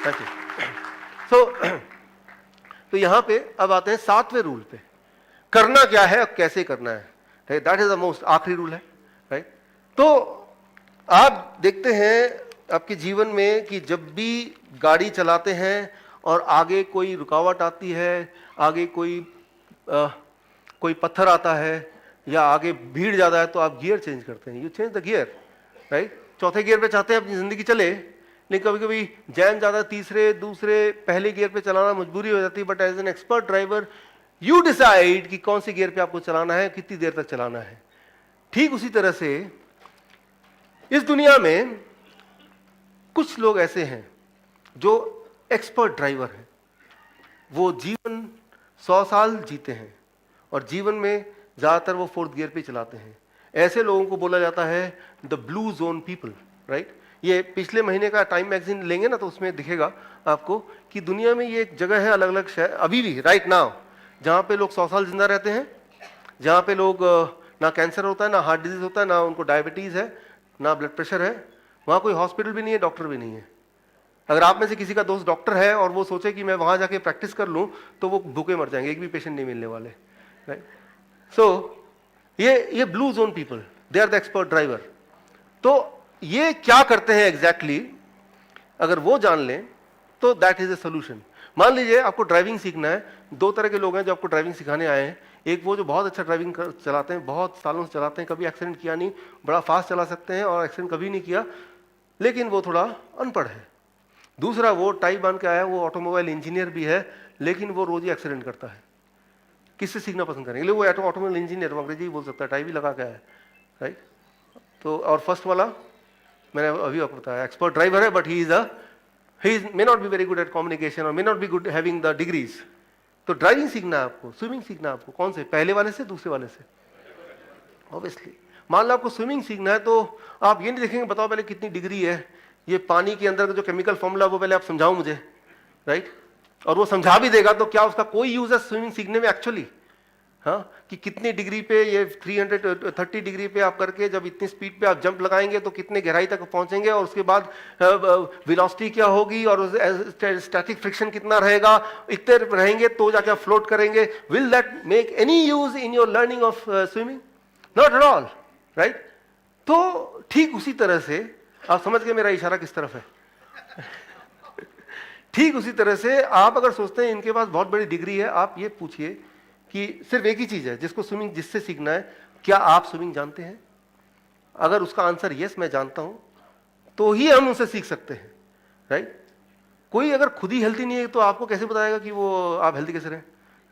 Thank you. तो यहां पे अब आते हैं 7वें रूल पे, करना क्या है और कैसे करना है। दैट इज द मोस्ट आखिरी रूल है, राइट। तो आप देखते हैं आपके जीवन में कि जब भी गाड़ी चलाते हैं और आगे कोई रुकावट आती है, आगे कोई पत्थर आता है या आगे भीड़ ज्यादा है, तो आप गियर चेंज करते हैं, you change the gear, right. चौथे गियर पे चाहते हैं अपनी जिंदगी चले, लेकिन कभी कभी जैम ज्यादा, तीसरे दूसरे पहले गियर पे चलाना मजबूरी हो जाती है। But as an expert driver you decide कि कौन सी गियर पे आपको चलाना है, कितनी देर तक चलाना है। ठीक उसी तरह से इस दुनिया में कुछ लोग ऐसे हैं जो एक्सपर्ट ड्राइवर हैं, वो जीवन 100 साल जीते हैं और जीवन में ज्यादातर वो 4th गियर पे चलाते हैं। ऐसे लोगों को बोला जाता है the blue zone people, right. ये पिछले महीने का टाइम मैगजीन लेंगे ना, तो उसमें दिखेगा आपको कि दुनिया में ये एक जगह है, अलग अलग शहर अभी भी राइट नाउ, जहां पे लोग 100 साल जिंदा रहते हैं, जहां पे लोग ना कैंसर होता है, ना हार्ट डिजीज होता है, ना उनको डायबिटीज है, ना ब्लड प्रेशर है। वहां कोई हॉस्पिटल भी नहीं है, डॉक्टर भी नहीं है। अगर आप में से किसी का दोस्त डॉक्टर है और वो सोचे कि मैं वहां जाके प्रैक्टिस कर लूं, तो वो भूखे मर जाएंगे, एक भी पेशेंट नहीं मिलने वाले, राइट। सो ये blue zone people, they are the expert driver. तो ये क्या करते हैं एग्जैक्टली अगर वो जान लें तो दैट इज ए सोल्यूशन। मान लीजिए आपको ड्राइविंग सीखना है, 2 तरह के लोग हैं जो आपको ड्राइविंग सिखाने आए हैं। एक वो जो बहुत अच्छा ड्राइविंग चलाते हैं, बहुत सालों से चलाते हैं, कभी एक्सीडेंट किया नहीं, बड़ा फास्ट चला सकते हैं और एक्सीडेंट कभी नहीं किया, लेकिन वो थोड़ा अनपढ़ है। दूसरा वो टाई बांध के आया, वो ऑटोमोबाइल इंजीनियर भी है, लेकिन वो रोज ही एक्सीडेंट करता है। किससे सीखना पसंद करेंगे? वो ऑटोमोबाइल इंजीनियर, अंग्रेजी बोल सकता है, टाई भी लगा के आया, राइट। तो और फर्स्ट वाला मैंने अभी आपको बताया एक्सपर्ट ड्राइवर है, but he may not be very good at communication और may not be good having the degrees. तो ड्राइविंग सीखना है आपको, स्विमिंग सीखना है आपको, कौन से, पहले वाले से दूसरे वाले से? ऑब्वियसली। मान लो आपको स्विमिंग सीखना है तो आप ये नहीं देखेंगे बताओ पहले कितनी डिग्री है, ये पानी के अंदर का जो केमिकल फॉर्मूला वो पहले आप समझाओ मुझे, राइट। और वो समझा भी देगा तो क्या उसका कोई यूज है स्विमिंग सीखने में एक्चुअली? हाँ, कि कितनी डिग्री पे, ये 330 डिग्री पे आप करके जब इतनी स्पीड पे आप जंप लगाएंगे तो कितने गहराई तक पहुंचेंगे, और उसके बाद वेलोसिटी क्या होगी और स्टैटिक फ्रिक्शन कितना रहेगा, इतने रहेंगे तो जाके आप फ्लोट करेंगे। Will that make any use in your learning of swimming? Not at all, right. तो ठीक उसी तरह से आप समझ गए मेरा इशारा किस तरफ है? ठीक उसी तरह से आप अगर सोचते हैं इनके पास बहुत बड़ी डिग्री है, आप ये पूछिए कि सिर्फ एक ही चीज है जिसको स्विमिंग जिससे सीखना है, क्या आप स्विमिंग जानते हैं? अगर उसका आंसर यस मैं जानता हूं तो ही हम उनसे सीख सकते हैं, राइट। कोई अगर खुद ही हेल्थी नहीं है तो आपको कैसे बताएगा कि वो आप हेल्थी कैसे रहें,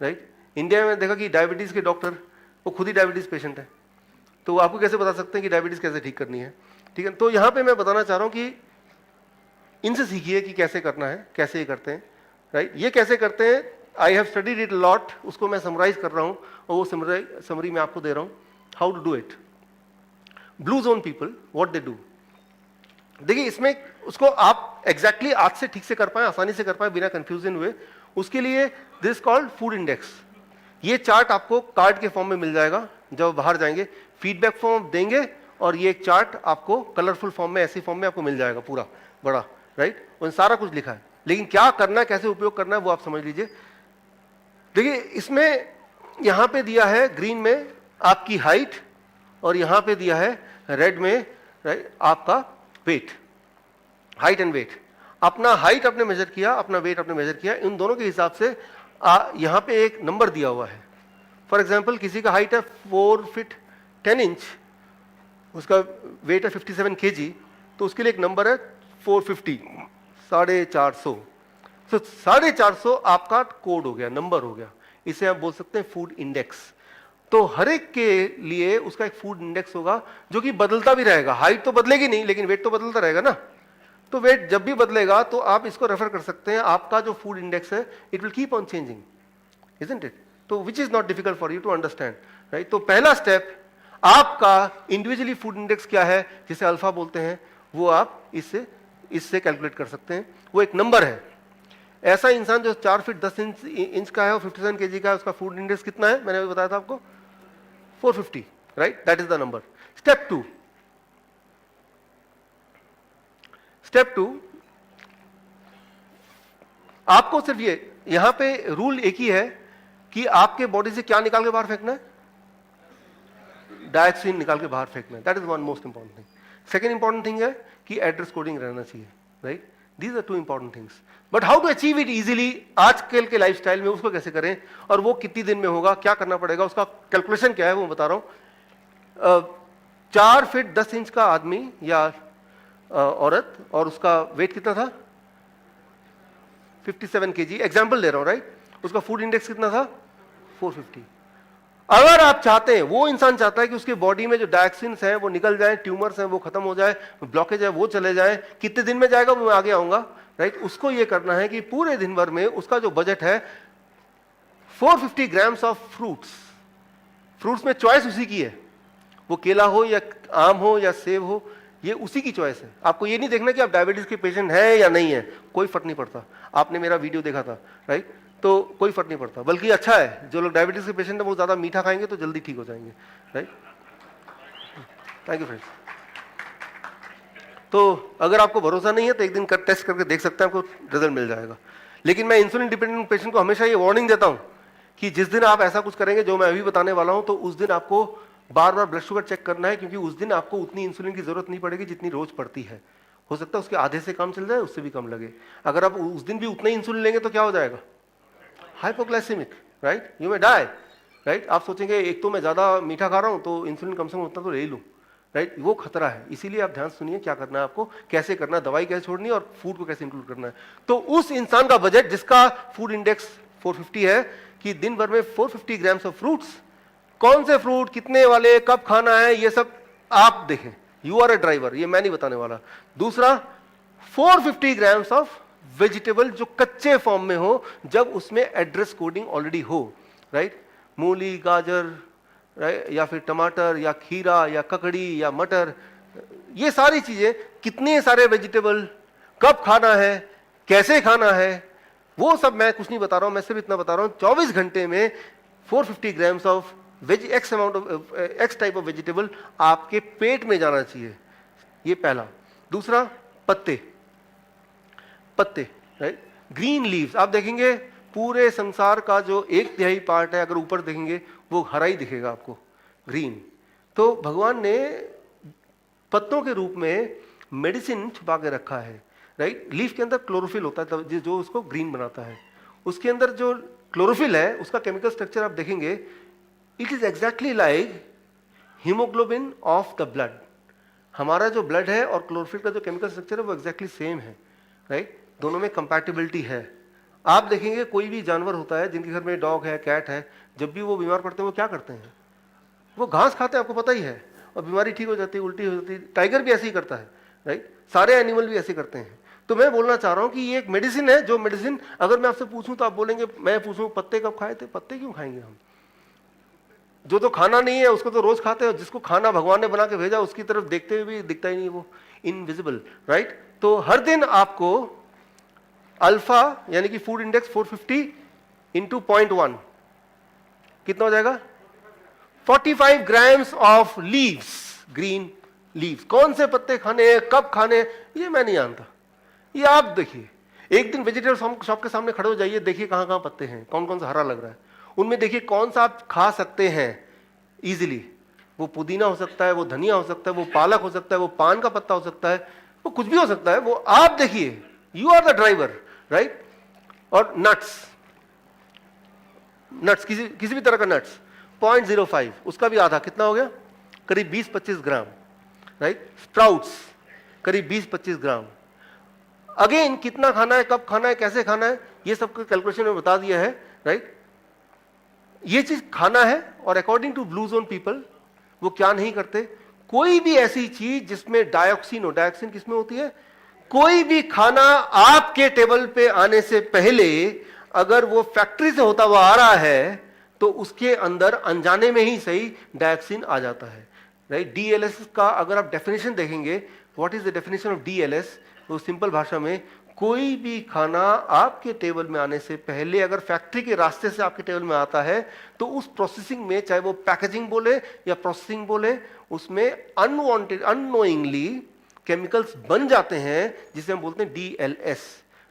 राइट। इंडिया में देखा कि डायबिटीज के डॉक्टर वो खुद ही डायबिटीज पेशेंट है, तो आपको कैसे बता सकते हैं कि डायबिटीज कैसे ठीक करनी है? ठीक है, तो यहां पे मैं बताना चाह रहा हूं कि इनसे सीखिए कि कैसे करना है, कैसे ये करते हैं, राइट। ये कैसे करते हैं, I have studied it lot, उसको मैं समराइज कर रहा हूं और वो समरी मैं आपको दे रहा हूं, how to do it. Blue zone people what they do, देखिए इसमें उसको आप एग्जैक्टली आज से ठीक से कर पाए, आसानी से कर पाए बिना कंफ्यूजन हुए, उसके लिए दिस कॉल्ड फूड इंडेक्स। ये चार्ट आपको कार्ड के फॉर्म में मिल जाएगा, जब बाहर जाएंगे फीडबैक फॉर्म देंगे और ये एक चार्ट आपको कलरफुल फॉर्म में, ऐसी फॉर्म में आपको मिल जाएगा पूरा बड़ा, राइट। उन सारा कुछ लिखा है, लेकिन क्या करना है, कैसे उपयोग करना है वो आप समझ लीजिए। देखिए इसमें यहां पे दिया है ग्रीन में आपकी हाइट और यहां पे दिया है रेड में, राइट, आपका वेट, हाइट एंड वेट। अपना हाइट आपने मेजर किया, अपना वेट आपने मेजर किया, इन दोनों के हिसाब से यहां पे एक नंबर दिया हुआ है। फॉर एग्जांपल किसी का हाइट है 4 फीट 10 इंच, उसका वेट है 57 kg, तो उसके लिए एक नंबर है 450, 450। तो 450 आपका कोड हो गया, नंबर हो गया, इसे आप बोल सकते हैं फूड इंडेक्स। तो हर एक के लिए उसका एक फूड इंडेक्स होगा जो कि बदलता भी रहेगा, हाइट तो बदलेगी नहीं लेकिन वेट तो बदलता रहेगा ना। तो वेट जब भी बदलेगा तो आप इसको रेफर कर सकते हैं, आपका जो फूड इंडेक्स है it will keep on changing, isn't it? तो which is not difficult for you to understand, right. तो पहला स्टेप, आपका इंडिविजुअली फूड इंडेक्स क्या है, जिसे अल्फा बोलते हैं, वो आप इससे कैलकुलेट कर सकते हैं। वो एक नंबर है। ऐसा इंसान जो 4 फीट 10 इंच का है और 57 kg का है, उसका फूड इंडेक्स कितना है, मैंने अभी बताया था आपको, 450, right, that is the number. Step two, आपको सिर्फ ये यहां पे रूल एक ही है कि आपके बॉडी से क्या निकाल के बाहर फेंकना है, डायऑक्सिन निकाल के बाहर फेंकना है। That is one most important thing. Second important thing है कि एड्रेस कोडिंग रहना चाहिए, right. These are two important things. But how to achieve it easily, आजकल के लाइफस्टाइल में उसको कैसे करें और वो कितनी दिन में होगा, क्या करना पड़ेगा, उसका कैलकुलेशन क्या है वो बता रहा हूं। 4 फीट 10 इंच का आदमी या औरत और उसका वेट कितना था, 57 kg, एग्जाम्पल दे रहा हूं, राइट। उसका फूड इंडेक्स कितना था, 450। अगर आप चाहते हैं, वो इंसान चाहता है कि उसके बॉडी में जो डायऑक्सिन्स हैं वो निकल जाए, ट्यूमर्स हैं वो खत्म हो जाए, ब्लॉकेज है वो चले जाए, कितने दिन में जाएगा वो मैं आगे आऊंगा, राइट। उसको ये करना है कि पूरे दिन भर में उसका जो बजट है 450 ग्राम्स ऑफ फ्रूट्स। फ्रूट्स में चॉइस उसी की है, वो केला हो या आम हो या सेब हो, ये उसी की चॉइस है। आपको ये नहीं देखना कि आप डायबिटीज के पेशेंट हैं या नहीं है, कोई फर्क नहीं पड़ता। आपने मेरा वीडियो देखा था, राइट, तो कोई फर्क नहीं पड़ता। बल्कि अच्छा है, जो लोग डायबिटीज के पेशेंट हैं वो ज्यादा मीठा खाएंगे तो जल्दी ठीक हो जाएंगे, राइट। Thank you friends. तो अगर आपको भरोसा नहीं है तो एक दिन टेस्ट करके देख सकते हैं, आपको रिजल्ट मिल जाएगा। लेकिन मैं इंसुलिन डिपेंडेंट पेशेंट को हमेशा ये वार्निंग देता हूं कि जिस दिन आप ऐसा कुछ करेंगे जो मैं अभी बताने वाला हूं, तो उस दिन आपको बार बार ब्लड शुगर चेक करना है, क्योंकि उस दिन आपको उतनी इंसुलिन की जरूरत नहीं पड़ेगी जितनी रोज पड़ती है। हो सकता है उसके आधे से काम चल जाए, उससे भी कम लगे। अगर आप उस दिन भी उतना ही इंसुलिन लेंगे तो क्या हो जाएगा, hypoglycaemic, right, you may die, right. आप सोचेंगे एक तो मैं ज्यादा मीठा खा रहा हूं तो इंसुलिन कम से कम उतना तो ले ही लूं, राइट। वो खतरा है। इसीलिए आप ध्यान सुनिए क्या करना है आपको, कैसे करना है, दवाई कैसे छोड़नी है और फूड को कैसे इंक्लूड करना है। तो उस इंसान का बजट जिसका फूड इंडेक्स 450 है, कि दिन भर में 450 ग्राम्स ऑफ फ्रूट्स, कौन से फ्रूट, कितने वाले, कब खाना है, ये सब आप देखें। यू आर ए ड्राइवर, ये मैं नहीं बताने वाला। दूसरा, 450 ग्राम्स ऑफ वेजिटेबल जो कच्चे फॉर्म में हो, जब उसमें एड्रेस कोडिंग ऑलरेडी हो, राइट। मूली, गाजर, या फिर टमाटर या खीरा या ककड़ी या मटर, ये सारी चीजें, कितने सारे वेजिटेबल, कब खाना है, कैसे खाना है, वो सब मैं कुछ नहीं बता रहा हूं। मैं सिर्फ इतना बता रहा हूं 24 घंटे में 450 grams of x amount of x type of vegetable आपके पेट में जाना चाहिए। ये पहला। दूसरा, पत्ते, पत्ते, राइट, ग्रीन लीव्स। आप देखेंगे पूरे संसार का जो 1/3 पार्ट है, अगर ऊपर देखेंगे वो हरा ही दिखेगा आपको, ग्रीन। तो भगवान ने पत्तों के रूप में मेडिसिन छुपा के रखा है, राइट। लीफ के अंदर क्लोरोफिल होता है जो उसको ग्रीन बनाता है। उसके अंदर जो क्लोरोफिल है उसका केमिकल स्ट्रक्चर आप देखेंगे, it is exactly like haemoglobin of the blood. हमारा जो ब्लड है और क्लोरोफिल का जो केमिकल स्ट्रक्चर है वो एग्जैक्टली सेम है, राइट। दोनों में कंपैटिबिलिटी है। आप देखेंगे कोई भी जानवर होता है जिनके घर में डॉग है, कैट है, जब भी वो बीमार पड़ते हैं वो क्या करते हैं, वो घास खाते हैं, आपको पता ही है, और बीमारी ठीक हो जाती है, उल्टी हो जाती है। टाइगर भी ऐसे ही करता है, राइट। सारे एनिमल भी ऐसे करते हैं। तो मैं बोलना चाह रहा हूं कि ये एक मेडिसिन है, जो मेडिसिन अगर मैं आपसे पूछूं तो आप बोलेंगे, मैं पूछूं पत्ते कब खाए थे, पत्ते क्यों खाएंगे हम, जो तो खाना नहीं है उसको तो रोज खाते हैं, जिसको खाना भगवान ने बना के भेजा उसकी तरफ देखते हुए भी दिखता ही नहीं, वो इनविजिबल, राइट। तो हर दिन आपको अल्फा यानी कि फूड इंडेक्स 450 इंटू 0.1 कितना हो जाएगा, 45 grams of leaves, green leaves. कौन से पत्ते खाने हैं, कब खाने हैं, ये मैं नहीं जानता। ये आप देखिए, एक दिन वेजिटेबल शॉप के सामने खड़े हो जाइए, देखिए कहां कहां पत्ते हैं, कौन कौन सा हरा लग रहा है, उनमें देखिए कौन सा आप खा सकते हैं इजीली। वो पुदीना हो सकता है, वो धनिया हो सकता है, वो पालक हो सकता है, वो पान का पत्ता हो सकता है, वो कुछ भी हो सकता है, वो आप देखिए। You are the driver, right. और नट्स, नट्स किसी भी तरह का नट्स 0.05, उसका भी आधा कितना हो गया, करीब 20-25 ग्राम, राइट। स्प्राउट्स करीब 20-25 ग्राम। अगेन कितना खाना है, कब खाना है, कैसे खाना है, ये सब कैलकुलेशन में बता दिया है, राइट। ये चीज खाना है। और according to blue zone people वो क्या नहीं करते, कोई भी ऐसी चीज जिसमें डायोक्सिन हो, डायोक्सिन किसमें होती है, कोई भी खाना आपके टेबल पे आने से पहले अगर वो फैक्ट्री से होता हुआ आ रहा है तो उसके अंदर अनजाने में ही सही डायोक्सिन आ जाता है, राइट। डीएलएस का अगर आप डेफिनेशन देखेंगे, what is the definition of DLS, तो सिंपल भाषा में कोई भी खाना आपके टेबल में आने से पहले अगर फैक्ट्री के रास्ते से आपके टेबल में आता है तो उस प्रोसेसिंग में, चाहे वो पैकेजिंग बोले या प्रोसेसिंग बोले, उसमें अनवांटेड अननोइंगली केमिकल्स बन जाते हैं जिसे हम बोलते हैं डीएलएस,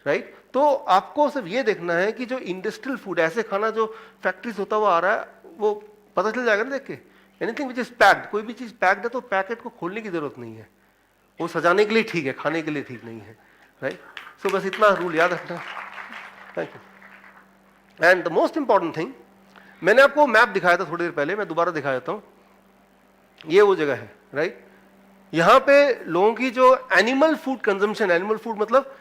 राइट। तो आपको सिर्फ ये देखना है कि जो इंडस्ट्रियल फूड, ऐसे खाना जो फैक्ट्री से होता हुआ आ रहा है, वो पता चल जाएगा ना देख के। एनीथिंग विच इज पैक्ड, कोई भी चीज पैक्ड है तो पैकेट को खोलने की जरूरत नहीं है, वो सजाने के लिए ठीक है, खाने के लिए ठीक नहीं है, राइट। सो बस इतना रूल याद रखना। Thank you. And the most important thing, मैंने आपको मैप दिखाया था थोड़ी देर पहले, मैं दोबारा दिखा देता हूं। ये वो जगह है, राइट। यहां पे लोगों की जो animal food consumption, animal food मतलब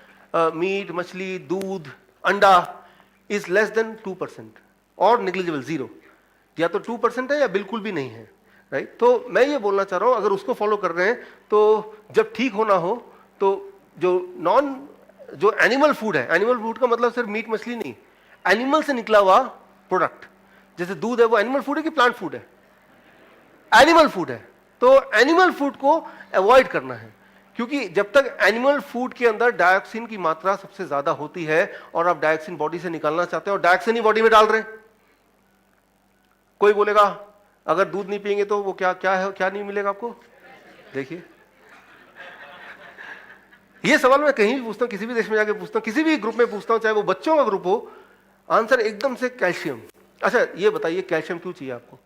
मीट, मछली, दूध, अंडा, इज लेस देन 2% और निग्लिजिबल, 0। या तो 2% है या बिल्कुल भी नहीं है, राइट। तो मैं ये बोलना चाह रहा हूं, अगर उसको फॉलो कर रहे हैं तो जब ठीक होना हो तो जो एनिमल फूड है, एनिमल फूड का मतलब सिर्फ मीट मछली नहीं, एनिमल से निकला हुआ प्रोडक्ट, जैसे दूध है वो एनिमल फूड है कि प्लांट फूड है? एनिमल फूड है। तो एनिमल फूड को अवॉइड करना है, क्योंकि जब तक एनिमल फूड के अंदर डायोक्सिन की मात्रा सबसे ज्यादा होती है और आप डायोक्सिन बॉडी से निकालना चाहते हैं और डायोक्सिन ही बॉडी में डाल रहे हैं। कोई बोलेगा अगर दूध नहीं पिएंगे तो वो क्या क्या है, क्या नहीं मिलेगा आपको? देखिए, ये सवाल मैं कहीं भी पूछता हूं, किसी भी देश में जाके पूछता हूं, किसी भी ग्रुप में पूछता हूं, चाहे वो बच्चों का ग्रुप हो, आंसर एकदम से कैल्शियम। अच्छा ये बताइए कैल्शियम क्यों चाहिए आपको?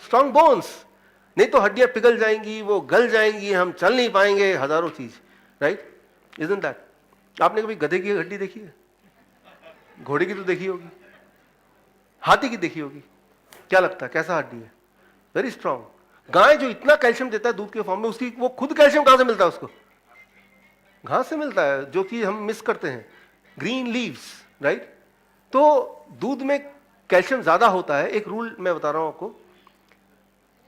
स्ट्रॉन्ग बोन्स, नहीं तो हड्डियां पिघल जाएंगी, वो गल जाएंगी, हम चल नहीं पाएंगे, हजारों चीज, राइट। Isn't that? आपने कभी गधे की हड्डी देखी है? घोड़े की तो देखी होगी, हाथी की देखी होगी, क्या लगता है कैसा हड्डी है? Very strong. गाय जो इतना कैल्शियम देता है दूध के फॉर्म में, उसकी वो खुद कैल्शियम कहां से मिलता है उसको? घास से मिलता है, जो कि हम मिस करते हैं, ग्रीन लीव्स, राइट। तो दूध में कैल्शियम ज्यादा होता है। एक रूल मैं बता रहा हूं आपको,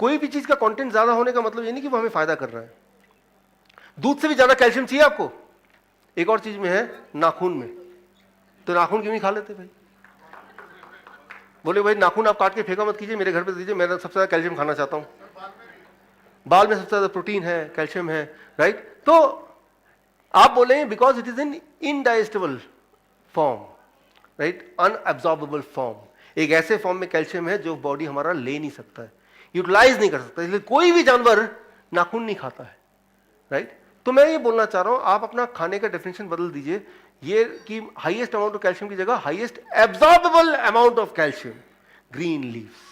कोई भी चीज का कंटेंट ज्यादा होने का मतलब ये नहीं कि वो हमें फायदा कर रहा है। दूध से भी ज्यादा कैल्शियम चाहिए आपको। एक और चीज में है, नाखून में। तो नाखून क्यों नहीं खा लेते भाई? बोले भाई नाखून आप काट के फेंका मत कीजिए, मेरे घर पे दीजिए, मैं सबसे ज्यादा कैल्शियम खाना चाहता हूं। बाल में सबसे ज्यादा प्रोटीन है, कैल्शियम है, राइट। तो आप बोले because it is in indigestible form, right, unabsorbable form. एक ऐसे फॉर्म में कैल्शियम है जो बॉडी हमारा ले नहीं सकता है, यूटिलाइज नहीं कर सकता, इसलिए कोई भी जानवर नाखून नहीं खाता है, राइट। तो मैं ये बोलना चाह रहा हूं, आप अपना खाने का डेफिनेशन बदल दीजिए, ये कि हाईएस्ट अमाउंट ऑफ कैल्शियम की जगह highest absorbable amount of calcium, green leaves.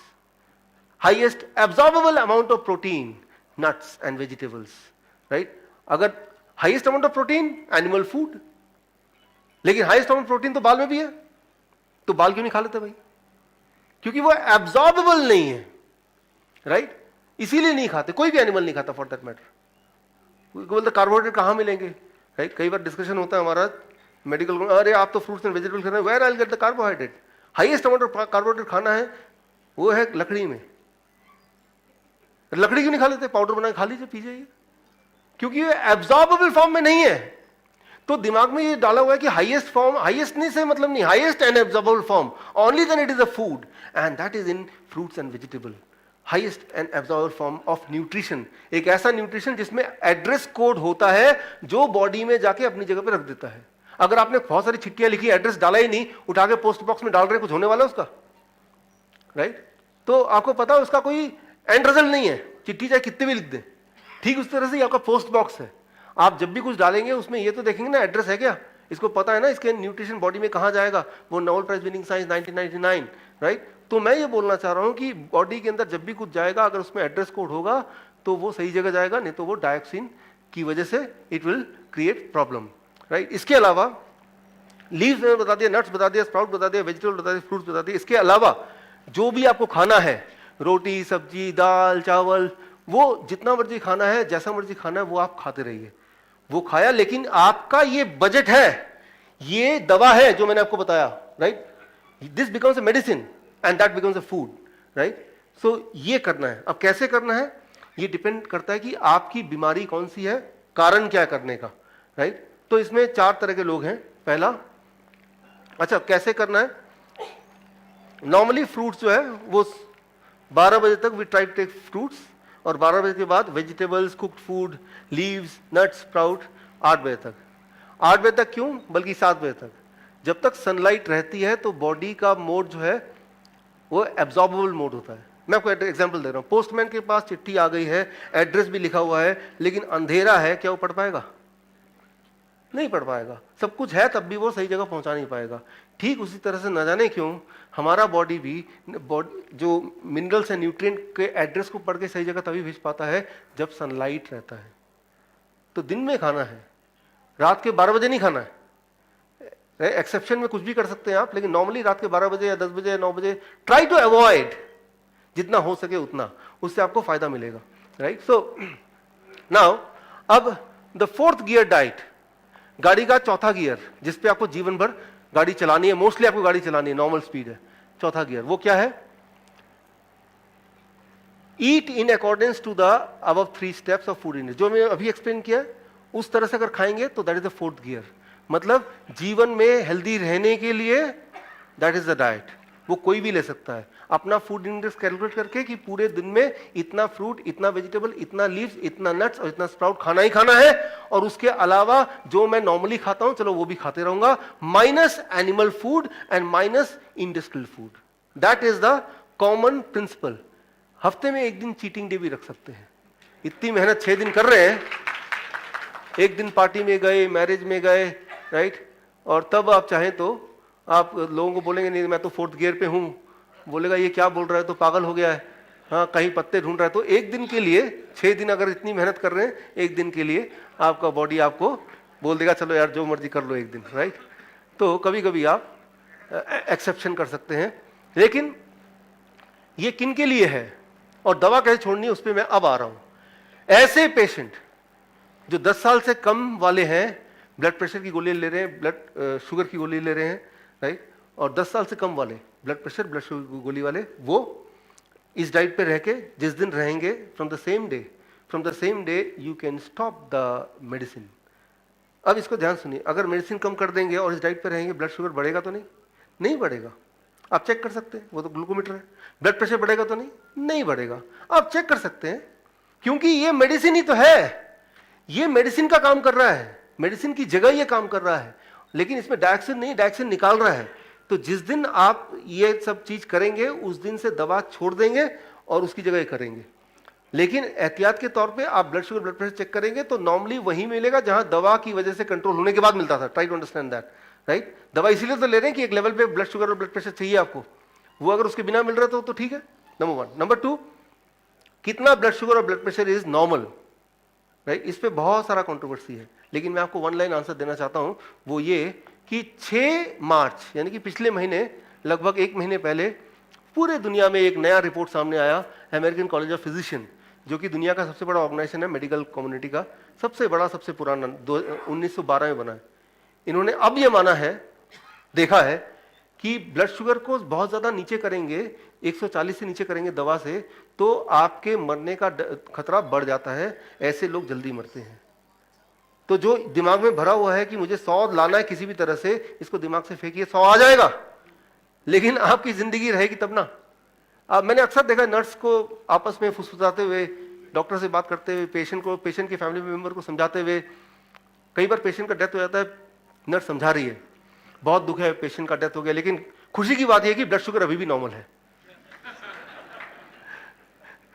Highest absorbable amount of protein, nuts and vegetables, right. अगर highest amount of protein, animal food, लेकिन हाईएस्ट अमाउंट प्रोटीन तो बाल में भी है, तो बाल क्यों नहीं खा लेते भाई? क्योंकि वो एब्सॉर्बेबल नहीं है, राइट, इसीलिए नहीं खाते। कोई भी एनिमल नहीं खाता फॉर दैट मैटर। बोलते कार्बोहाइड्रेट कहां मिलेंगे, राइट। कई बार डिस्कशन होता है हमारा मेडिकल, अरे आप तो फ्रूट्स एंड वेजिटेबल खा रहे हैं, where I will get the carbohydrate? Highest amount of carbohydrate खाना है वो है लकड़ी में। लकड़ी क्यों नहीं खा लेते? पाउडर बना के खा लीजिए, पी जाइए, क्योंकि ये एब्सॉर्बेबल फॉर्म में नहीं है। तो दिमाग में ये डाला हुआ है कि हाईएस्ट फॉर्म, हाईएस्ट नहीं से मतलब नहीं, highest and absorbable form, only then it is a food, and that is in fruits and vegetable. Highest and absorbable form of nutrition, एक ऐसा न्यूट्रिशन जिसमें एड्रेस कोड होता है, जो बॉडी में जाके अपनी जगह पे रख देता है। अगर आपने बहुत सारी चिट्ठियां लिखी, एड्रेस डाला ही नहीं, उठा के पोस्ट बॉक्स में डाल रहे, कुछ होने वाला उसका, राइट। तो आपको पता है उसका कोई एंड रिजल्ट नहीं है, चिट्ठी चाहे कितने भी लिख दें। ठीक उस तरह से आपका पोस्ट बॉक्स है, आप जब भी कुछ डालेंगे उसमें ये तो देखेंगे ना एड्रेस है क्या, इसको पता है ना इसके न्यूट्रिशन बॉडी में कहां जाएगा, वो Nobel prize winning science 1999, right. तो मैं ये बोलना चाह रहा हूं कि बॉडी के अंदर जब भी कुछ जाएगा, अगर उसमें एड्रेस कोड होगा तो वो सही जगह जाएगा, नहीं तो वो डायोक्सिन की वजह से it will create problem, right. इसके अलावा लीव्स में बता दिया, नट्स बता दिया, स्प्राउट बता दिया, वेजिटेबल बता दिया, फ्रूट्स बता दिया। इसके अलावा जो भी आपको खाना है, रोटी, सब्जी, दाल, चावल, वो जितना मर्जी खाना है, जैसा मर्जी खाना है, वो आप खाते रहिए। वो खाया, लेकिन आपका ये बजट है, ये दवा है जो मैंने आपको बताया, right. This becomes a medicine and that becomes a food, right. So ये करना है। अब कैसे करना है ये डिपेंड करता है कि आपकी बीमारी कौन सी है, कारण क्या करने का, राइट। तो इसमें 4 तरह के लोग हैं। पहला, अच्छा कैसे करना है, नॉर्मली फ्रूट्स जो है वो 12 बजे तक we try to take fruits, और 12 बजे के बाद vegetables, cooked food, leaves, nuts, sprout 8 बजे तक। 8 बजे तक क्यों, बल्कि 7 बजे तक। जब तक सनलाइट रहती है तो बॉडी का मोड जो है वो एब्सॉर्बेबल मोड होता है। मैं आपको एग्जांपल दे रहा हूं, पोस्टमैन के पास चिट्ठी आ गई है, एड्रेस भी लिखा हुआ है, लेकिन अंधेरा है, क्या वो पढ़ पाएगा? नहीं पढ़ पाएगा। सब कुछ है तब भी वो सही जगह पहुंचा नहीं पाएगा। ठीक उसी तरह से न जाने क्यों हमारा बॉडी भी जो मिनरल्स एंड न्यूट्रिएंट के एड्रेस को पढ़ के सही जगह तभी भेज पाता है जब सनलाइट रहता है। तो दिन में खाना है, रात के 12 बजे नहीं खाना है। एक्सेप्शन में कुछ भी कर सकते हैं आप, लेकिन नॉर्मली रात के 12 बजे या 10 बजे या 9 बजे ट्राई टू अवॉइड, जितना हो सके उतना, उससे आपको फायदा मिलेगा। राइट, सो नाउ अब द फोर्थ गियर डाइट, गाड़ी का चौथा गियर जिसपे आपको जीवन भर गाड़ी चलानी है, मोस्टली आपको गाड़ी चलानी है, नॉर्मल स्पीड है, चौथा गियर वो क्या है? Eat in accordance to the above 3 steps of food intake, जो मैं अभी एक्सप्लेन किया उस तरह से अगर खाएंगे तो that is the fourth gear. मतलब जीवन में हेल्दी रहने के लिए दैट इज द डाइट। वो कोई भी ले सकता है अपना फूड इंडेक्स कैलकुलेट करके कि पूरे दिन में इतना फ्रूट, इतना वेजिटेबल, इतना लीव्स, इतना नट्स और इतना स्प्राउट खाना ही खाना है, और उसके अलावा जो मैं नॉर्मली खाता हूं चलो वो भी खाते रहूंगा, minus animal food and minus industrial food. That is the common principle. हफ्ते में एक दिन चीटिंग डे भी रख सकते हैं। इतनी मेहनत 6 दिन कर रहे हैं, एक दिन पार्टी में गए, मैरिज में गए, राइट, और तब आप चाहें तो आप लोगों को बोलेंगे नहीं मैं तो फोर्थ गियर पे हूं, बोलेगा ये क्या बोल रहा है, तो पागल हो गया है, हाँ कहीं पत्ते ढूंढ रहा है। तो एक दिन के लिए 6 दिन अगर इतनी मेहनत कर रहे हैं, एक दिन के लिए आपका बॉडी आपको बोल देगा चलो यार जो मर्जी कर लो एक दिन, राइट। तो कभी कभी आप एक्सेप्शन कर सकते हैं, लेकिन ये किन के लिए है और दवा कैसे छोड़नी है उस पर मैं अब आ रहा हूं। ऐसे पेशेंट जो 10 साल से कम वाले हैं, ब्लड प्रेशर की गोली ले रहे हैं, ब्लड शुगर की गोली ले रहे हैं, राइट, और 10 साल से कम वाले ब्लड प्रेशर, ब्लड शुगर की गोली वाले, वो इस डाइट पे रह के जिस दिन रहेंगे from the same day you can stop the medicine. अब इसको ध्यान सुनिए, अगर मेडिसिन कम कर देंगे और इस डाइट पे रहेंगे, ब्लड शुगर बढ़ेगा तो नहीं बढ़ेगा। आप चेक कर सकते हैं, वो तो ग्लूकोमीटर है। ब्लड प्रेशर बढ़ेगा तो नहीं बढ़ेगा। आप चेक कर सकते हैं, क्योंकि ये मेडिसिन ही तो है, ये मेडिसिन का काम कर रहा है, मेडिसिन की जगह ये काम कर रहा है, लेकिन इसमें डायक्सिन नहीं, डायक्सिन निकाल रहा है। तो जिस दिन आप ये सब चीज करेंगे उस दिन से दवा छोड़ देंगे और उसकी जगह करेंगे। लेकिन एहतियात के तौर पे आप blood sugar, blood pressure check करेंगे तो नॉर्मली वही मिलेगा जहां दवा की वजह से कंट्रोल होने के बाद मिलता था। Try to understand that, right. दवा इसीलिए तो ले रहे हैं कि एक लेवल पे ब्लड शुगर और ब्लड प्रेशर चाहिए आपको, वो अगर उसके बिना मिल रहा है तो ठीक है, नंबर 1। नंबर 2, कितना ब्लड शुगर और blood pressure is normal, right. इस पे बहुत सारा कंट्रोवर्सी है, लेकिन मैं आपको 1 लाइन आंसर देना चाहता हूं, वो ये कि 6 मार्च यानी कि पिछले महीने, लगभग 1 महीने पहले, पूरे दुनिया में एक नया रिपोर्ट सामने आया। अमेरिकन कॉलेज ऑफ फिजिशियन, जो कि दुनिया का सबसे बड़ा ऑर्गेनाइजेशन है मेडिकल कम्युनिटी का, सबसे बड़ा, सबसे पुराना, 1912 में बना है। इन्होंने अब ये माना है, देखा है कि ब्लड शुगर को बहुत ज्यादा नीचे करेंगे, 140 से नीचे करेंगे दवा से, तो आपके मरने का खतरा बढ़ जाता है, ऐसे लोग जल्दी मरते हैं। तो जो दिमाग में भरा हुआ है कि मुझे 100 लाना है किसी भी तरह से, इसको दिमाग से फेंकिए, 100 आ जाएगा, लेकिन आपकी जिंदगी रहेगी तब ना। मैंने अक्सर देखा नर्स को आपस में फुसफुसाते हुए, डॉक्टर से बात करते हुए, पेशेंट के फैमिली मेंबर को समझाते हुए। कई बार पेशेंट का डेथ हो जाता है, नर्स समझा रही है, बहुत दुख है पेशेंट का डेथ हो गया, लेकिन खुशी की बात यह है कि ब्लड शुगर अभी भी नॉर्मल है।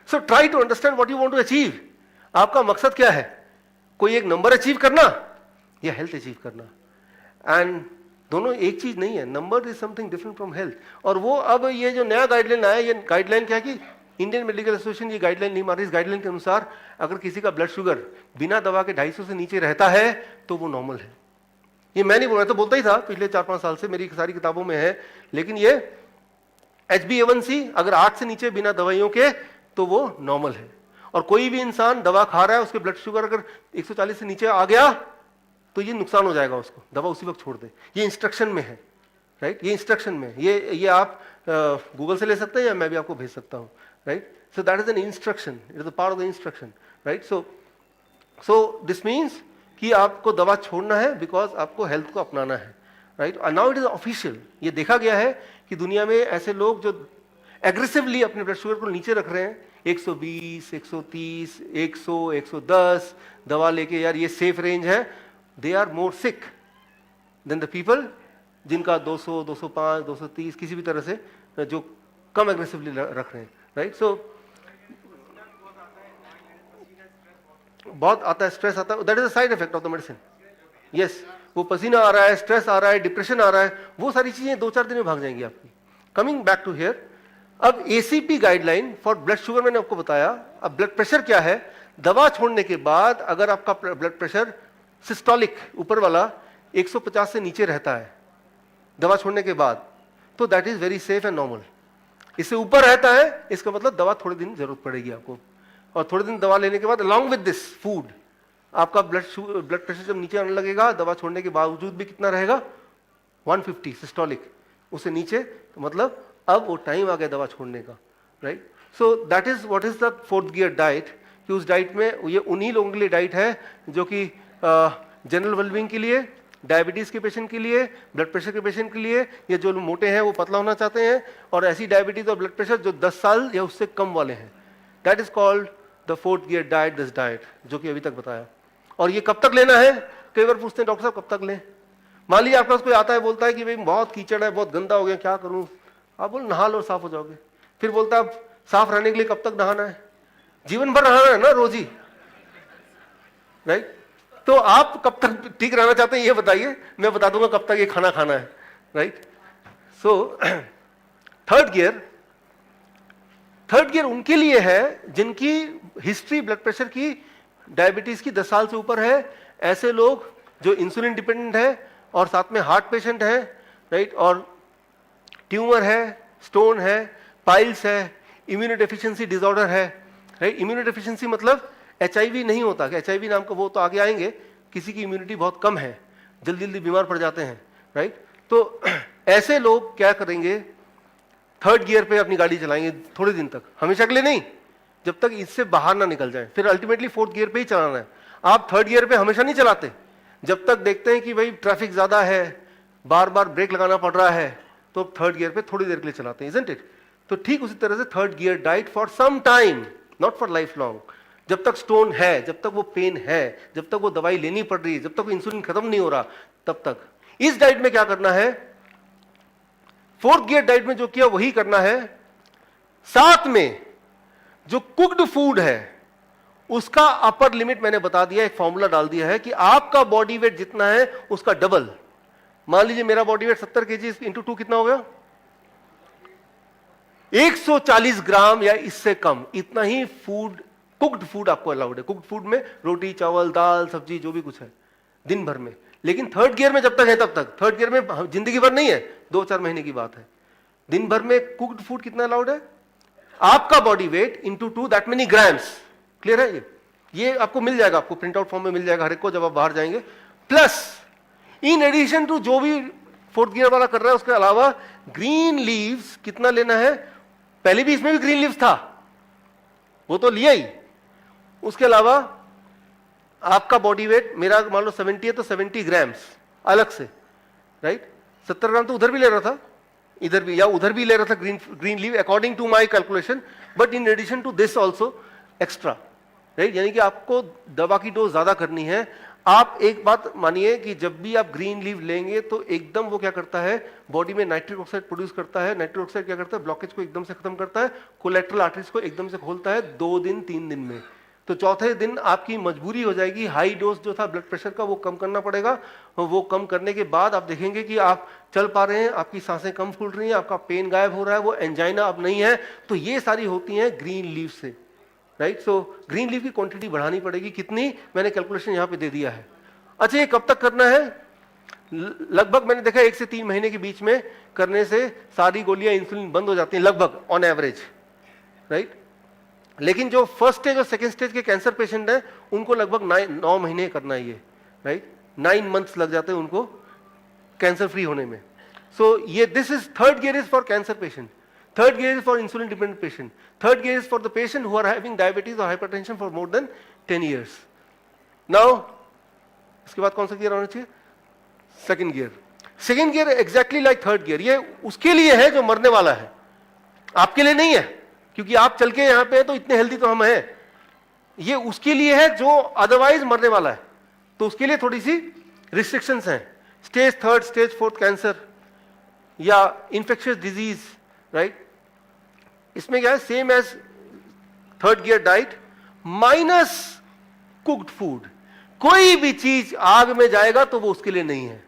So try to understand what you want to achieve. आपका मकसद क्या है? कोई एक नंबर अचीव करना या हेल्थ अचीव करना? एंड दोनों एक चीज नहीं है, number is something different from health. और वो अब ये जो नया गाइडलाइन आया, ये गाइडलाइन क्या है कि इंडियन मेडिकल एसोसिएशन ये गाइडलाइन नहीं मान रही। इस गाइडलाइन के अनुसार अगर किसी का ब्लड शुगर बिना दवा के 250 से नीचे रहता है तो वो नॉर्मल है। ये मैं नहीं बोल रहा, तो बोलता ही था पिछले 4-5 साल से, मेरी सारी किताबों में है। लेकिन ये HbA1c अगर 8 से नीचे बिना दवाइयों के तो वो नॉर्मल है। और कोई भी इंसान दवा खा रहा है, उसके ब्लड शुगर अगर 140 से नीचे आ गया तो ये नुकसान हो जाएगा उसको, दवा उसी वक्त छोड़ दे। ये इंस्ट्रक्शन में है, राइट, ये इंस्ट्रक्शन में, ये आप गूगल से ले सकते हैं या मैं भी आपको भेज सकता हूँ, right. So that is an instruction, it is a part of the instruction, right. So this means कि आपको दवा छोड़ना है बिकॉज आपको हेल्थ को अपनाना है, right. Now it is official, ये देखा गया है कि दुनिया में ऐसे लोग जो एग्रेसिवली अपने ब्लड शुगर को नीचे रख रहे हैं, 120, 130, 100, 110 दवा लेके, यार ये सेफ रेंज है, they are more sick than the people जिनका 200, 205, 230 किसी भी तरह से जो कम एग्रेसिवली रख रहे हैं, राइट। सो बहुत आता है, स्ट्रेस आता है, that is a side effect of the medicine. Yes, वो पसीना आ रहा है, स्ट्रेस आ रहा है, डिप्रेशन आ रहा है, वो सारी चीजें 2-4 दिन में भाग जाएंगी आपकी। कमिंग बैक टू हियर, अब ACP guideline for blood sugar मैंने आपको बताया। अब ब्लड प्रेशर क्या है? दवा छोड़ने के बाद अगर आपका ब्लड प्रेशर सिस्टोलिक ऊपर वाला 150 से नीचे रहता है दवा छोड़ने के बाद, तो that is very safe and normal. इससे ऊपर रहता है, इसका मतलब दवा थोड़े दिन जरूरत पड़ेगी आपको, और थोड़े दिन दवा लेने के बाद अलॉन्ग विद दिस फूड आपका ब्लड प्रेशर जब नीचे आने लगेगा, दवा छोड़ने के बावजूद भी कितना रहेगा? 150 सिस्टोलिक, उससे नीचे, तो मतलब अब वो टाइम आ गया दवा छोड़ने का, right? So that is what is the fourth gear diet, कि उस डाइट में ये उन्हीं लोगों के लिए डाइट है जो कि जनरल वेलबींग के लिए, डायबिटीज के पेशेंट के लिए, ब्लड प्रेशर के पेशेंट के लिए, या जो लोग मोटे हैं वो पतला होना चाहते हैं, और ऐसी डायबिटीज और ब्लड प्रेशर जो 10 साल या उससे कम वाले हैं। That is called the fourth gear diet, this diet, जो कि अभी तक बताया। और ये कब तक लेना है? कई बार पूछते हैं डॉक्टर साहब कब तक लें। मान लीजिए आपके पास कोई आता है, बोलता है कि भाई बहुत कीचड़ है, बहुत गंदा हो गया, क्या करूं? आप बोल नहा लो, साफ हो जाओगे। फिर बोलता है साफ रहने के लिए कब तक नहाना है? जीवन भर नहाना है ना, रोज ही, राइट? तो आप कब तक ठीक रहना चाहते हैं ये बताइए, मैं बता दूंगा कब तक ये खाना खाना है, राइट? सो थर्ड गियर उनके लिए है जिनकी हिस्ट्री ब्लड प्रेशर की, डायबिटीज की 10 साल से ऊपर है, ऐसे लोग जो इंसुलिन डिपेंडेंट है और साथ में हार्ट पेशेंट है, राइट? और ट्यूमर है, स्टोन है, पाइल्स है, इम्यूनोडेफिशिएंसी डिसऑर्डर है, राइट? इम्यूनोडेफिशिएंसी मतलब एचआईवी नहीं होता, कि एचआईवी नाम का वो तो आगे आएंगे, किसी की इम्यूनिटी बहुत कम है, जल्दी जल्दी बीमार पड़ जाते हैं, राइट? तो ऐसे लोग क्या करेंगे? थर्ड गियर पे अपनी गाड़ी चलाएंगे थोड़े दिन तक, हमेशा के लिए नहीं, जब तक इससे बाहर ना निकल जाए, फिर अल्टीमेटली फोर्थ गियर पे ही चलाना है। आप थर्ड गियर पे हमेशा नहीं चलाते, जब तक देखते हैं कि भाई ट्रैफिक ज्यादा है, बार बार ब्रेक लगाना पड़ रहा है, तो थर्ड गियर पे थोड़ी देर के लिए चलाते हैं, इजंट इट? तो ठीक उसी तरह से third gear diet for some time, not for life long. जब तक स्टोन है, जब तक वो पेन है, जब तक वो दवाई लेनी पड़ रही है, जब तक इंसुलिन खत्म नहीं हो रहा, तब तक इस डाइट में क्या करना है? फोर्थ गियर डाइट में जो किया वही करना है। साथ में जो कुक्ड फूड है उसका अपर लिमिट मैंने बता दिया, एक फॉर्मूला डाल दिया है कि आपका बॉडी वेट जितना है उसका डबल। मान लीजिए मेरा बॉडी वेट 70 केजी इंटू 2 कितना हो गया? 140 ग्राम या इससे कम, इतना ही फूड, कुक्ड फूड आपको अलाउड है। कुक्ड फूड में रोटी, चावल, दाल, सब्जी, जो भी कुछ है दिन भर में। लेकिन थर्ड गियर में जब तक है तब तक, थर्ड गियर में जिंदगी भर नहीं है, 2-4 महीने की बात है। दिन भर में कुक्ड फूड कितना अलाउड है? आपका body weight into 2, that many grams. Clear है? ये आपको मिल जाएगा, आपको प्रिंट आउट फॉर्म में मिल जाएगा हर एक को जब आप बाहर जाएंगे। प्लस इन एडिशन टू जो भी फोर्थ गियर वाला कर रहा है, उसके अलावा ग्रीन लीव्स कितना लेना है? पहले भी इसमें भी ग्रीन लीव्स था, वो तो लिया ही। उसके अलावा आपका बॉडी वेट, मेरा मान लो 70 है तो 70 ग्राम्स अलग से, राइट? 70 ग्राम तो उधर भी ले रहा था, इधर भी, या उधर भी ले रहा था green leave, according to my calculation, but in addition to this also extra, right? यानी कि आपको दवा की डोज ज्यादा करनी है। आप एक बात मानिए कि जब भी आप ग्रीन लीव लेंगे तो एकदम वो क्या करता है, बॉडी में नाइट्रिक ऑक्साइड प्रोड्यूस करता है। नाइट्रिक ऑक्साइड क्या करता है? ब्लॉकेज को एकदम से खत्म करता है, कोलेट्रल आर्टरीज को एकदम से खोलता है 2 दिन 3 दिन में। तो चौथे दिन आपकी मजबूरी हो जाएगी, हाई डोज जो था ब्लड प्रेशर का वो कम करना पड़ेगा। वो कम करने के बाद आप देखेंगे कि आप चल पा रहे हैं, आपकी सांसें कम फूल रही हैं, आपका पेन गायब हो रहा है, वो एंजाइना अब नहीं है। तो ये सारी होती हैं ग्रीन लीव से, राइट? सो ग्रीन लीव की क्वांटिटी बढ़ानी पड़ेगी। कितनी? मैंने कैलकुलेशन यहां पे दे दिया है। अच्छा, ये कब तक करना है? लगभग मैंने देखा 1 से 3 महीने के बीच में करने से सारी गोलियां इंसुलिन बंद हो जाती हैं, लगभग ऑन एवरेज, राइट? लेकिन जो फर्स्ट स्टेज और सेकेंड स्टेज के कैंसर पेशेंट हैं उनको लगभग 9 महीने करना है ये, राइट? 9 मंथ्स लग जाते हैं उनको कैंसर फ्री होने में। सो ये this is third gear is for cancer patient, third gear is for insulin dependent patient, third gear is for the patient who are having diabetes और hypertension for more than 10 years। Now इसके बाद कौन सा gear होना चाहिए? Second gear. Second gear exactly like third gear, ये उसके लिए है जो मरने वाला है, आपके लिए नहीं है, क्योंकि आप चल के यहां पे हैं तो इतने हेल्दी तो हम हैं। ये उसके लिए है जो अदरवाइज मरने वाला है, तो उसके लिए थोड़ी सी रिस्ट्रिक्शंस हैं। स्टेज 3, स्टेज 4 कैंसर या इंफेक्शियस डिजीज, राइट? इसमें क्या है? Same as third gear diet minus cooked food. कोई भी चीज आग में जाएगा तो वो उसके लिए नहीं है,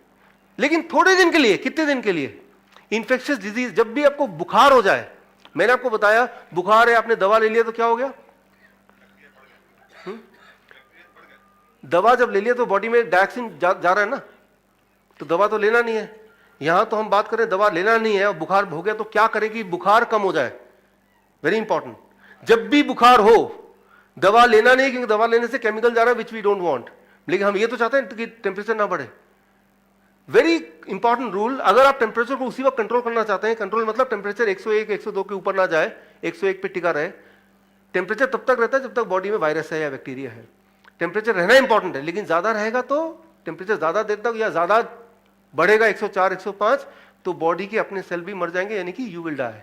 लेकिन थोड़े दिन के लिए। कितने दिन के लिए? इन्फेक्शियस डिजीज, जब भी आपको बुखार हो जाए, मैंने आपको बताया बुखार है, आपने दवा ले लिया तो क्या हो गया? दवा जब ले लिया तो बॉडी में डायऑक्सिन जा रहा है ना, तो दवा तो लेना नहीं है। यहां तो हम बात करें दवा लेना नहीं है और बुखार हो गया तो क्या करें कि बुखार कम हो जाए? वेरी इंपॉर्टेंट, जब भी बुखार हो दवा लेना नहीं, क्योंकि दवा लेने से केमिकल जा रहा है विच वी डोंट वांट, लेकिन हम ये तो चाहते हैं कि टेम्परेचर ना बढ़े। वेरी इंपॉर्टेंट रूल, अगर आप टेम्परेचर को उसी वक्त कंट्रोल करना चाहते हैं, कंट्रोल मतलब टेम्परेचर 101 102 के ऊपर ना जाए, 101 पे टिका रहे। टेम्परेचर तब तक रहता है जब तक बॉडी में वायरस है या बैक्टीरिया है। टेम्परेचर रहना इंपॉर्टेंट है, लेकिन ज्यादा रहेगा तो टेम्परेचर ज्यादा देर तक या ज्यादा बढ़ेगा 104 105 तो बॉडी के अपने सेल भी मर जाएंगे, यानी कि यू विल डाई।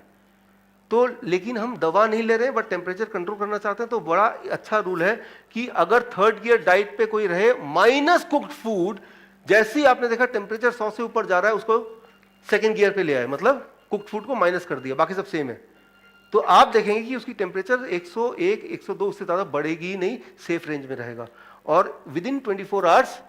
तो लेकिन हम दवा नहीं ले रहे हैं बट टेम्परेचर कंट्रोल करना चाहते हैं, तो बड़ा अच्छा रूल है कि अगर थर्ड गियर डाइट पे कोई रहे, माइनस कुक्ड फूड, जैसे ही आपने देखा टेम्परेचर 100 से ऊपर जा रहा है उसको सेकंड गियर पे ले आए, मतलब कुक्ड फूड को माइनस कर दिया, बाकी सब सेम है, तो आप देखेंगे कि उसकी टेम्परेचर 101 102 उससे ज्यादा बढ़ेगी नहीं, सेफ रेंज में रहेगा। और विद इन 24 आवर्स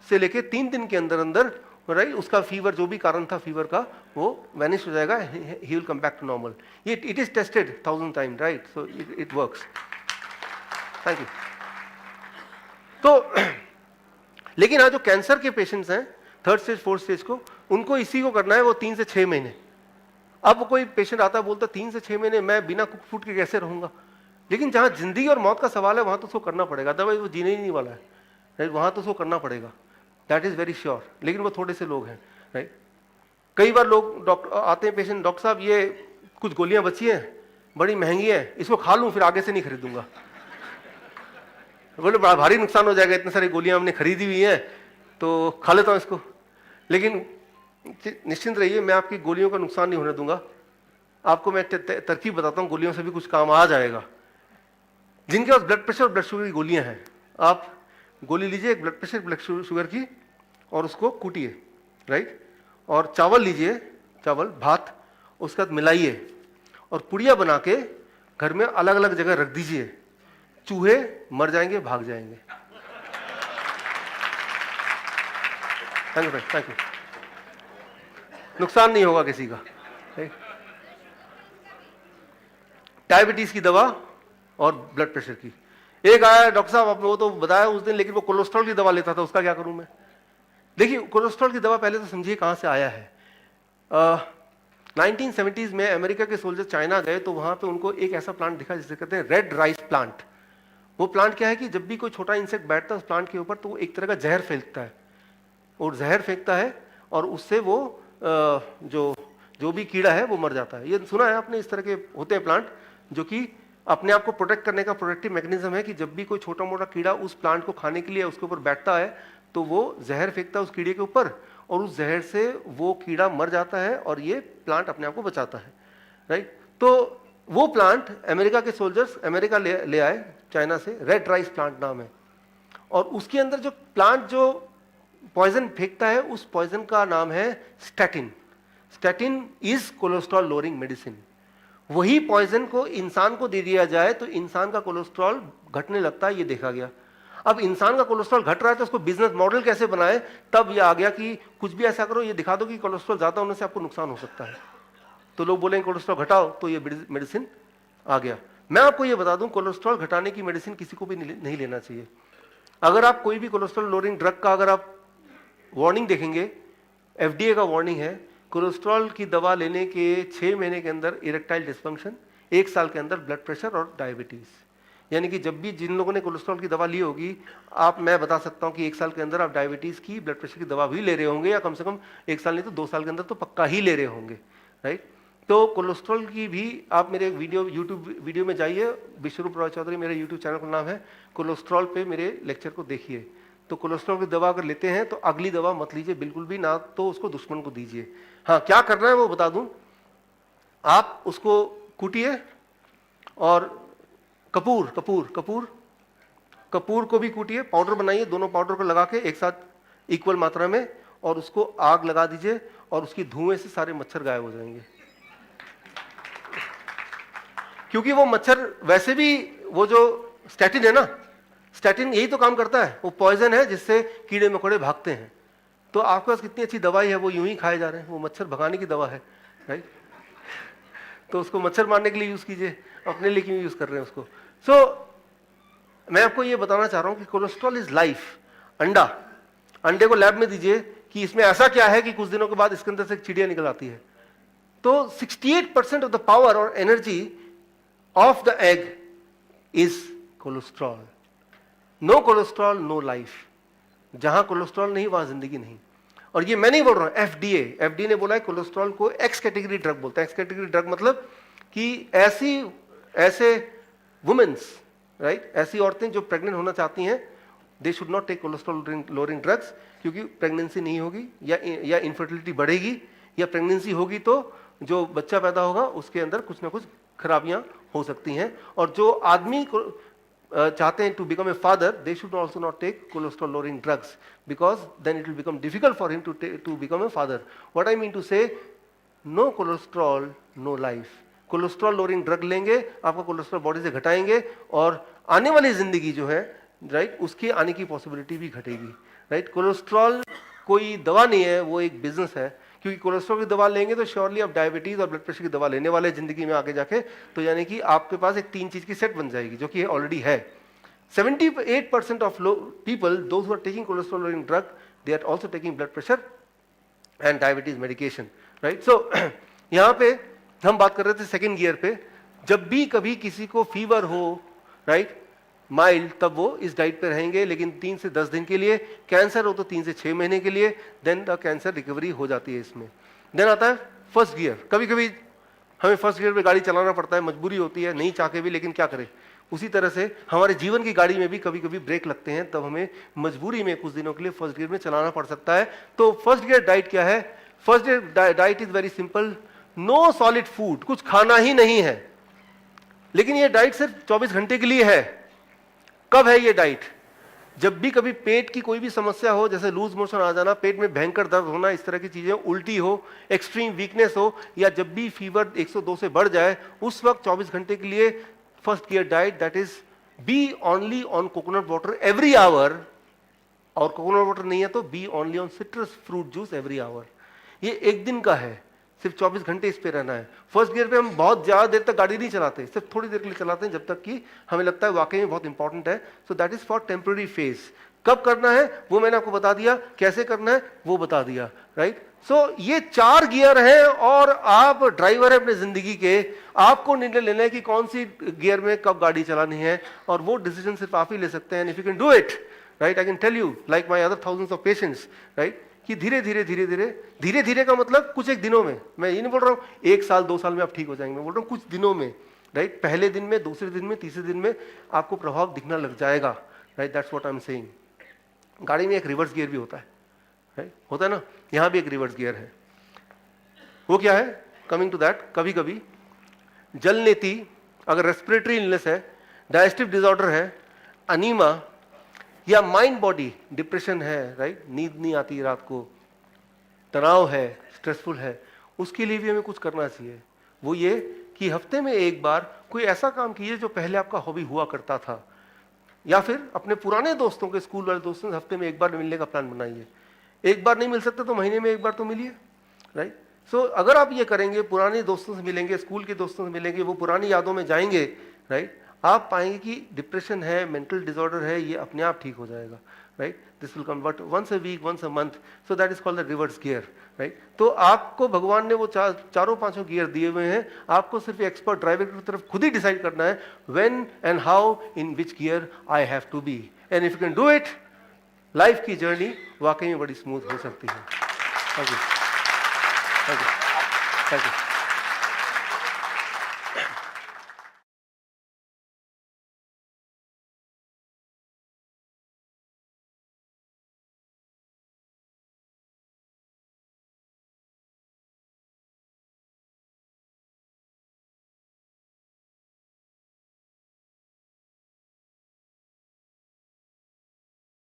से लेके 3 दिन के अंदर अंदर, राइट, उसका फीवर जो भी कारण था फीवर का वो वैनिश हो जाएगा, he will come back to normal. ये it is tested 1000 time, right, so it works. Thank you. तो लेकिन आज जो कैंसर के पेशेंट्स हैं 3rd स्टेज 4th स्टेज को, उनको इसी को करना है, वो 3 से 6 महीने। अब कोई पेशेंट आता है बोलता 3 से 6 महीने मैं बिना कुक फूड के कैसे रहूंगा, लेकिन जहां जिंदगी और मौत का सवाल है वहां तो उसको करना पड़ेगा, अदरवाइज वो जीने ही नहीं वाला है, राइट, वहां तो उसको करना पड़ेगा, दैट इज वेरी श्योर। लेकिन वो थोड़े से लोग हैं, राइट। कई बार लोग डॉक्टर आते हैं, पेशेंट, डॉक्टर साहब ये कुछ गोलियां बची हैं, बड़ी महंगी है, इसको खा लूं फिर आगे से नहीं खरीदूंगा। बोले बड़ा भारी नुकसान हो जाएगा, इतनी सारी गोलियां हमने खरीदी हुई हैं तो खा लेता हूं इसको। लेकिन निश्चिंत रहिए, मैं आपकी गोलियों का नुकसान नहीं होने दूंगा। आपको मैं तरकीब बताता हूं, गोलियों से भी कुछ काम आ जाएगा। जिनके पास ब्लड प्रेशर और ब्लड शुगर की गोलियां हैं, आप गोली लीजिए एक ब्लड प्रेशर ब्लड शुगर की और उसको कूटिए, राइट, और चावल लीजिए, चावल भात, उसके साथ मिलाइए और पुड़िया बना के घर में अलग अलग जगह रख दीजिए, चूहे मर जाएंगे, भाग जाएंगे। Thank you, thank you. नुकसान नहीं होगा किसी का। डायबिटीज की दवा और ब्लड प्रेशर की। एक आया डॉक्टर साहब, आपने वो तो बताया उस दिन, लेकिन वो कोलेस्ट्रॉल की दवा लेता था, उसका क्या करूं मैं? देखिए, कोलेस्ट्रॉल की दवा पहले तो समझिए कहां से आया है। 1970s में अमेरिका के सोल्जर चाइना गए तो वहां पे उनको एक ऐसा प्लांट दिखा जिसे कहते हैं रेड राइस प्लांट। वो प्लांट क्या है कि जब भी कोई छोटा इंसेक्ट बैठता है उस प्लांट के ऊपर तो वो एक तरह का जहर फेंकता है, और जहर फेंकता है और उससे वो जो भी कीड़ा है वो मर जाता है। ये सुना है आपने, इस तरह के होते हैं प्लांट जो कि अपने आप को प्रोटेक्ट करने का प्रोटेक्टिव मैकेनिज्म है कि जब भी कोई छोटा मोटा कीड़ा उस प्लांट को खाने के लिए उसके ऊपर बैठता है तो वो जहर फेंकता है उस कीड़े के ऊपर और उस जहर से वो कीड़ा मर जाता है और ये प्लांट अपने आप को बचाता है, राइट। तो वो प्लांट अमेरिका के सोल्जर्स अमेरिका ले आए चाइना से, रेड राइस प्लांट नाम है, और उसके अंदर जो प्लांट जो पॉइजन फेंकता है उस पॉइजन का नाम है statin. Statin is cholesterol lowering medicine. वही पॉइजन को इंसान को दे दिया जाए तो इंसान का कोलेस्ट्रॉल घटने लगता है, ये देखा गया। अब इंसान का कोलेस्ट्रॉल घट रहा है तो उसको बिजनेस मॉडल कैसे बनाए, तब ये आ गया कि कुछ भी ऐसा करो, ये दिखा दो कि कोलेस्ट्रॉल ज्यादा होने से आपको नुकसान हो सकता है, तो लोग बोलेंगे कोलेस्ट्रॉल घटाओ, तो ये मेडिसिन आ गया। मैं आपको ये बता दूं, कोलेस्ट्रॉल घटाने की मेडिसिन किसी को भी नहीं लेना चाहिए। अगर आप कोई भी कोलेस्ट्रॉल लोअरिंग ड्रग का अगर आप वार्निंग देखेंगे, FDA का वार्निंग है, कोलेस्ट्रॉल की दवा लेने के 6 महीने के अंदर इरेक्टाइल डिस्फंक्शन, 1 साल के अंदर ब्लड प्रेशर और डायबिटीज। यानी कि जब भी जिन लोगों ने कोलेस्ट्रॉल की दवा ली होगी, मैं बता सकता हूं कि 1 साल के अंदर आप डायबिटीज की, ब्लड प्रेशर की दवा भी ले रहे होंगे, या कम से कम 1 साल नहीं तो 2 साल के अंदर तो पक्का ही ले रहे होंगे, राइट। तो कोलेस्ट्रॉल की भी आप मेरे यूट्यूब वीडियो में जाइए, विश्वरूप रॉय चौधरी मेरे यूट्यूब चैनल का नाम है, कोलेस्ट्रॉल पे मेरे लेक्चर को देखिए। तो कोलेस्ट्रॉल की दवा अगर लेते हैं तो अगली दवा मत लीजिए बिल्कुल भी ना, तो उसको दुश्मन को दीजिए। हाँ, क्या करना है वो बता दूं, आप उसको कूटिए और कपूर कपूर कपूर कपूर को भी कूटिए, पाउडर बनाइए, दोनों पाउडर को लगा के एक साथ इक्वल मात्रा में, और उसको आग लगा दीजिए और उसकी धुएं से सारे मच्छर गायब हो जाएंगे। क्योंकि वो मच्छर वैसे भी, वो जो स्टैटिन है ना, स्टैटिन यही तो काम करता है, वो पॉइजन है जिससे कीड़े मकोड़े भागते हैं। तो आपके पास कितनी अच्छी दवाई है, वो यूं ही खाए जा रहे हैं, वो मच्छर भगाने की दवा है, राइट? तो उसको मच्छर मारने के लिए यूज कीजिए, अपने लिए क्यों यूज कर रहे हैं उसको? सो मैं आपको ये बताना चाह रहा हूं कि कोलेस्ट्रॉल इज लाइफ। अंडे को लैब में दीजिए कि इसमें ऐसा क्या है कि कुछ दिनों के बाद इसके अंदर से एक चिड़िया निकल आती है। तो 68% ऑफ द पावर और energy of the egg is cholesterol. No cholesterol no life. जहां कोलेस्ट्रॉल नहीं वहां जिंदगी नहीं। और ये मैं नहीं बोल रहा हूं, एफडीए ने बोला है कोलेस्ट्रॉल को एक्स कैटेगरी ड्रग बोलते हैं। एक्स कैटेगरी ड्रग मतलब कि ऐसे वुमेन्स, राइट, ऐसी औरतें जो प्रेग्नेंट होना चाहती हैं, they should not take cholesterol lowering drugs, क्योंकि प्रेगनेंसी नहीं होगी या इनफर्टिलिटी बढ़ेगी, या प्रेगनेंसी होगी तो जो बच्चा पैदा होगा उसके अंदर कुछ ना कुछ खराबियां हो सकती हैं। और जो आदमी को चाहते हैं to become a father, they should also not take cholesterol lowering drugs, because then it will become difficult for him to become a father. What I mean to say, no cholesterol no life. Cholesterol lowering drug लेंगे, आपका cholesterol body से घटाएंगे, और आने वाली जिंदगी जो है, राइट, उसकी आने की पॉसिबिलिटी भी घटेगी, राइट? कोलेस्ट्रॉल कोई दवा नहीं है, वो एक बिजनेस है। क्योंकि कोलेस्ट्रॉल की दवा लेंगे तो श्योरली आप डायबिटीज और ब्लड प्रेशर की दवा लेने वाले जिंदगी में आगे जाके, तो यानी कि आपके पास एक 3 चीज की सेट बन जाएगी, जो कि ऑलरेडी है। 78% of people those who are taking cholesterol lowering drug, they are also taking blood pressure and diabetes medication, right? So यहाँ पे हम बात कर रहे थे सेकेंड गियर पे। जब भी कभी किसी को फीवर हो, राइट, माइल्ड, तब वो इस डाइट पे रहेंगे, लेकिन 3 से 10 दिन के लिए। कैंसर हो तो 3 से 6 महीने के लिए, देन द कैंसर रिकवरी हो जाती है इसमें। देन आता है फर्स्ट गियर। कभी कभी हमें फर्स्ट गियर पे गाड़ी चलाना पड़ता है, मजबूरी होती है, नहीं चाह के भी, लेकिन क्या करें। उसी तरह से हमारे जीवन की गाड़ी में भी कभी कभी ब्रेक लगते हैं, तब हमें मजबूरी में कुछ दिनों के लिए फर्स्ट गियर में चलाना पड़ सकता है। तो फर्स्ट गियर डाइट क्या है? First gear diet is very simple, no solid food, कुछ खाना ही नहीं है। लेकिन ये डाइट सिर्फ 24 घंटे के लिए है। कब है ये डाइट? जब भी कभी पेट की कोई भी समस्या हो, जैसे लूज मोशन आ जाना, पेट में भयंकर दर्द होना, इस तरह की चीजें, उल्टी हो, एक्सट्रीम वीकनेस हो, या जब भी फीवर 102 से बढ़ जाए, उस वक्त 24 घंटे के लिए first gear diet, that is be only on coconut water every hour, और कोकोनट वाटर नहीं है तो be only on citrus fruit juice every hour. ये एक दिन का है, सिर्फ 24 घंटे इस पे रहना है। फर्स्ट गियर पे हम बहुत ज्यादा देर तक गाड़ी नहीं चलाते, सिर्फ थोड़ी देर के लिए चलाते हैं, जब तक कि हमें लगता है वाकई में बहुत इंपॉर्टेंट है। सो that is for temporary phase. कब करना है वो मैंने आपको बता दिया, कैसे करना है वो बता दिया, राइट? सो ये 4 गियर हैं, और आप ड्राइवर है अपने जिंदगी के, आपको निर्णय लेना है कि कौन सी गियर में कब गाड़ी चलानी है, और वो डिसीजन सिर्फ आप ही ले सकते हैं। If you can do it, right, I can tell you like my other thousands of patients, right, कि धीरे धीरे का मतलब कुछ एक दिनों में। मैं ये नहीं बोल रहा हूँ 1 साल 2 साल में आप ठीक हो जाएंगे, मैं बोल रहा हूँ कुछ दिनों में, राइट? पहले दिन में, दूसरे दिन में, तीसरे दिन में आपको प्रभाव दिखना लग जाएगा, right? That's what I am saying. गाड़ी में एक रिवर्स गियर भी होता है, राइट? होता है ना, यहाँ भी एक रिवर्स गियर है। वो क्या है? कमिंग टू दैट, कभी कभी जलनेती, अगर रेस्पिरेटरी इलनेस है, डाइजेस्टिव डिसऑर्डर है, अनीमा, या माइंड बॉडी डिप्रेशन है, राइट, नींद नहीं आती रात को, तनाव है, स्ट्रेसफुल है, उसके लिए भी हमें कुछ करना चाहिए। वो ये कि हफ्ते में एक बार कोई ऐसा काम कीजिए जो पहले आपका हॉबी हुआ करता था, या फिर अपने पुराने दोस्तों के, स्कूल वाले दोस्तों से हफ्ते में एक बार मिलने का प्लान बनाइए। एक बार नहीं मिल सकते तो महीने में एक बार तो मिलिए, राइट? सो अगर आप ये करेंगे, पुराने दोस्तों से मिलेंगे, स्कूल के दोस्तों से मिलेंगे, वो पुरानी यादों में जाएंगे, राइट, आप पाएंगे कि डिप्रेशन है, मेंटल डिसऑर्डर है, ये अपने आप ठीक हो जाएगा, right? This will convert once a week, once a month, so that is called the reverse gear, right? तो आपको भगवान ने वो चारों पांचों गियर दिए हुए हैं, आपको सिर्फ एक्सपर्ट ड्राइवर की तरफ खुद ही डिसाइड करना है when and how, in which gear I have to be, and if you can do it, life की जर्नी वाकई में बड़ी स्मूथ हो सकती है। Thank you, thank you, thank you.